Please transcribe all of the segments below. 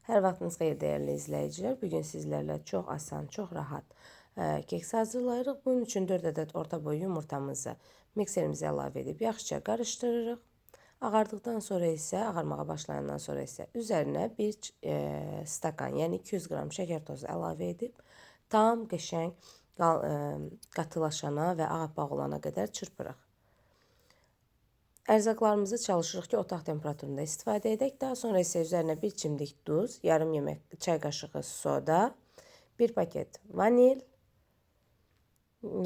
Hər vaxtınız xeyir dəyərli izləyicilər. Bugün sizlərlə çox asan, çox rahat keks hazırlayırıq. Bunun üçün 4 ədəd orta boy yumurtamızı mikserimizə əlavə edib yaxşıca qarışdırırıq. Ağardıqdan sonra isə, ağarmağa başlayandan sonra isə üzərinə bir stakan, yəni 200 qram şəkər tozu əlavə edib tam qəşəng qatılaşana və ağappaq olana qədər çırpırıq. Ərzaqlarımızı çalışırıq ki, otaq temperaturunda istifadə edək. Daha sonra isə üzərinə bir çimdik duz, yarım yemək çay qaşığı soda, bir paket vanil,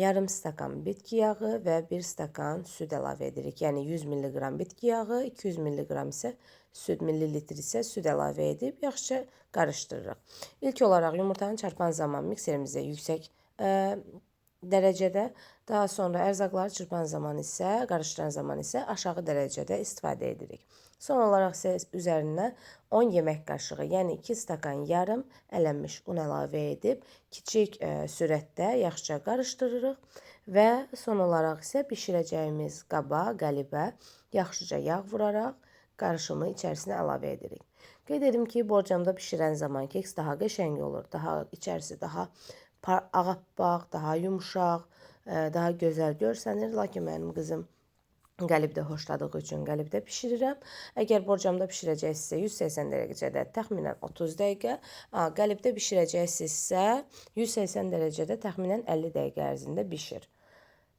yarım stakan bitki yağı və bir stakan süd əlavə edirik. Yəni 100 mg bitki yağı, 200 mg isə süd, millilitr isə süd əlavə edib yaxşıca qarışdırırıq. İlk olaraq yumurtanı çarpan zaman mikserimizə yüksək dərəcədə, daha sonra ərzaqları çırpan zaman isə, qarışdıran zaman isə aşağı dərəcədə istifadə edirik. Son olaraq isə üzərinə 10 yemək qaşığı, yəni 2 stakan yarım ələnmiş un əlavə edib kiçik sürətdə yaxşıca qarışdırırıq və son olaraq isə bişirəcəyimiz qaba, qəlibə yaxşıca yağ vuraraq qarışımı içərisinə əlavə edirik. Qeyd edim ki, borcamda bişirən zaman keks daha qəşəng olur, içərisi daha ağappaq, daha yumuşaq, daha gözəl görsənir. Lakin mənim qızım qəlibdə xoşladığı üçün qəlibdə bişirirəm. Əgər borcamda bişirəcəksinizsə 180 dərəcədə təxminən 30 dəqiqə, qəlibdə bişirəcəksinizsə 180 dərəcədə təxminən 50 dəqiqə ərzində bişir.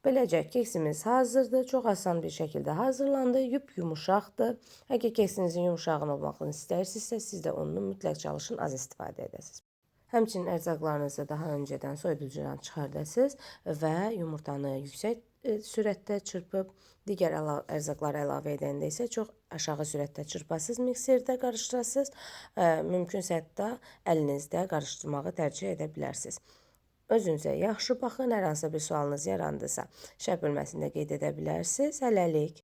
Beləcə keksimiz hazırdır. Çox asan bir şəkildə hazırlandı. Yumuşaqdır. Əgər keksinizin yumuşağın olmağını istəyirsinizsə, siz də ondan mütləq çalışın, az istifadə edəsiniz. Həmçinin ərzaqlarınızı daha öncədən soyuducudan çıxardasınız və yumurtanı yüksək sürətdə çırpıb digər ərzaqları əlavə edəndə isə çox aşağı sürətdə çırpasınız, mikserdə qarışdırasınız. Mümkünsə hətta əlinizdə qarışdırmağı tərcih edə bilərsiniz. Özünüzə yaxşı baxın, hər hansı bir sualınız yarandısa şərh bölməsində qeyd edə bilərsiniz. Hələlik.